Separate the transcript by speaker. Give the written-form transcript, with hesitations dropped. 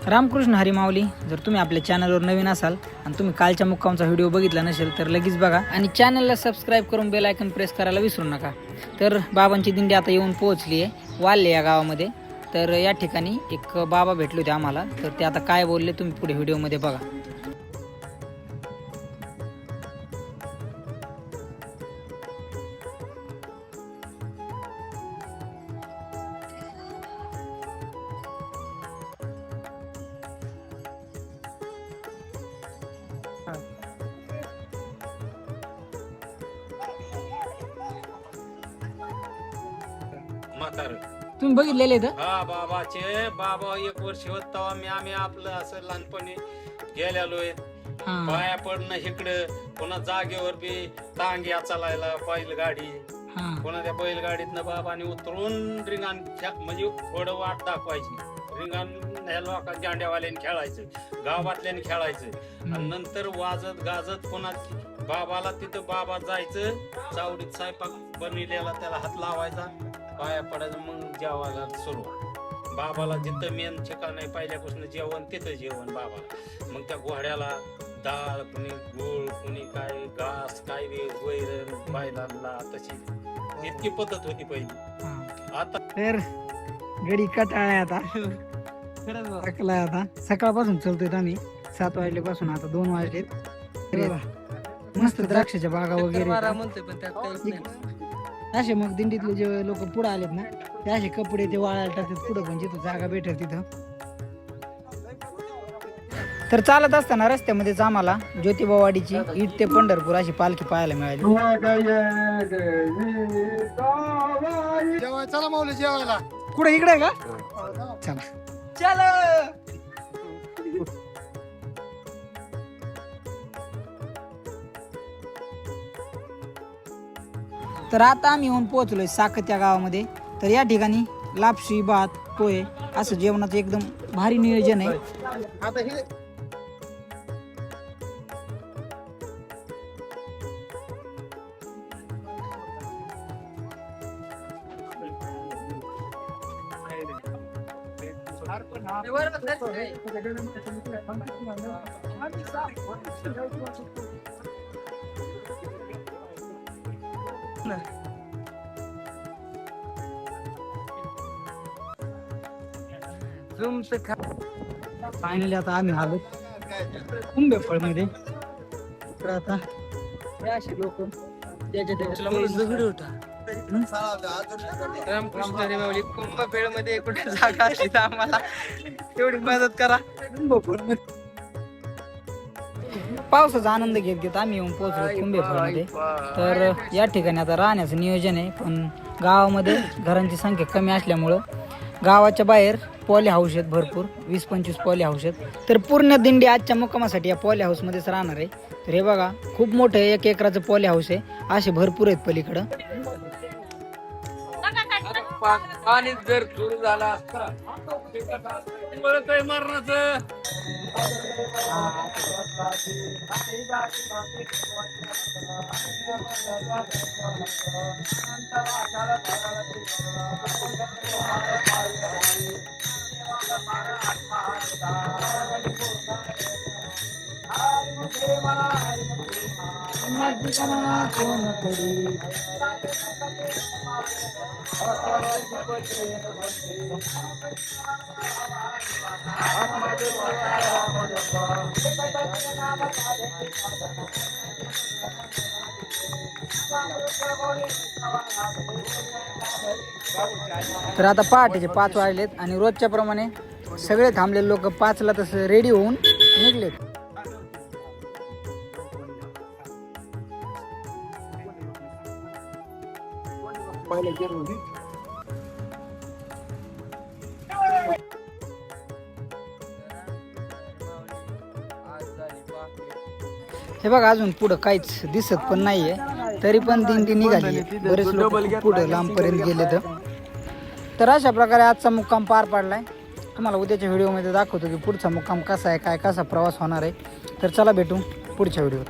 Speaker 1: रामकृष्ण हरी माऊली. जर तुम्ही आपल्या चॅनलवर नवीन असाल आणि तुम्ही कालच्या मुक्कामचा व्हिडिओ बघितला नसेल तर लगेच बघा आणि चॅनलला सबस्क्राईब करून बेल आयकन प्रेस करायला विसरू नका. तर बाबांची दिंडी आता येऊन पोहोचली आहे वाल्ले या गावामध्ये. तर या ठिकाणी एक बाबा भेटले होते आम्हाला, तर ते आता काय बोलले तुम्ही पुढे व्हिडिओमध्ये बघा. तुम्ही बघितलेले तर
Speaker 2: हा बाबाचे बाबा 1 वर्ष होत तेव्हा आम्ही आपलं असं लहानपणी गेलेलोय. पाया पडणं इकडं, पुन्हा जागेवर बी टांग्या चालायला बैलगाडी, पुन्हा त्या बैलगाडीतनं बाबाने उतरून रिंगाण म्हणजे थोडं वाट दाखवायची. रिंगाण ह्या लोकांच्या जांड्यावाल्याने खेळायचं, गावातल्याने खेळायचं आणि नंतर वाजत गाजत पुन्हा बाबाला तिथं बाबा जायचं. चावडीत स्वयंपाक बनविलेला त्याला हात लावायचा, पाया पडायचं, मग जेवायला सुरुवात. बाबाला जिथं मेन ठिकाण आहे पहिल्यापासून जेवण तिथं जेवण बाबाला. मग त्या घोड्याला डाळ, कुणी गोळ, कुणी काय घास, काय वैरण बैलांना, तशी इतकी पद्धत होती पहिली. आता
Speaker 1: तर गडी कटाळाय आता थकलाय. आता सकाळपासून चलतोय आम्ही 7 वाजल्यापासून, आता 2 वाजलेत. मस्त द्राक्षाच्या बागा वगैरे असे. मग दिंडीतले जे लोक पुढे आलेत ना ते असे कपडे ते वाळायला टाकतात पुढं, पण जिथं जागा भेटेल तिथं. तर चालत असताना रस्त्यामध्येच आम्हाला ज्योतिबावाडीची इट ते पंढरपूर अशी पालखी पाहायला मिळाली.
Speaker 3: चला माऊली जेवायला.
Speaker 1: कुठे इकडे का? चला चल. तर आता आम्ही येऊन पोहोचलोय साखत या गावामध्ये. तर या ठिकाणी लापशी, भात, पोहे असं जेवणाचं एकदम भारी नियोजन आहे.
Speaker 3: आता हे
Speaker 1: फायनली आता आम्ही आलो कुंभेफळ मध्ये. तर आता लोक
Speaker 4: रामकृष्ण हरी माऊली कुंभमेळ मध्ये कुठे जागा असली तर आम्हाला तेवढी मदत करा.
Speaker 1: पावसाचा आनंद घेत घेत आम्ही येऊन पोहोचलो कुंभेफळ मध्ये. तर या ठिकाणी आता राहण्याचं नियोजन आहे, पण गावामध्ये घरांची संख्या कमी असल्यामुळं गावाच्या बाहेर पॉली हाऊस आहेत भरपूर, 20-25 पॉली हाऊस आहेत. तर पूर्ण दिंडी आजच्या मुक्कामासाठी या पॉली हाऊस मध्येच राहणार आहे. तर हे बघा खूप मोठं 1 एकराचं पॉली हाऊस आहे, असे भरपूर आहेत पलीकडं.
Speaker 4: पाणी जर सुरू झाला असता मरणाचं.
Speaker 1: तर आता पहाटेचे 5 वाजलेत आणि रोजच्या प्रमाणे सगळे थांबलेले लोक 5ला तसं रेडी होऊन निघलेत. हे बघा अजून पुढं काहीच दिसत पण नाहीये, तरी पण दिंडी निघाली. बरेच लोक पुढे लांबपर्यंत गेले. तर अशा प्रकारे आजचा मुक्काम पार पाडलाय. तुम्हाला उद्याच्या व्हिडिओमध्ये दाखवतो की पुढचा मुक्काम कसा आहे, काय कसा प्रवास होणार आहे. तर चला भेटू पुढच्या व्हिडिओत.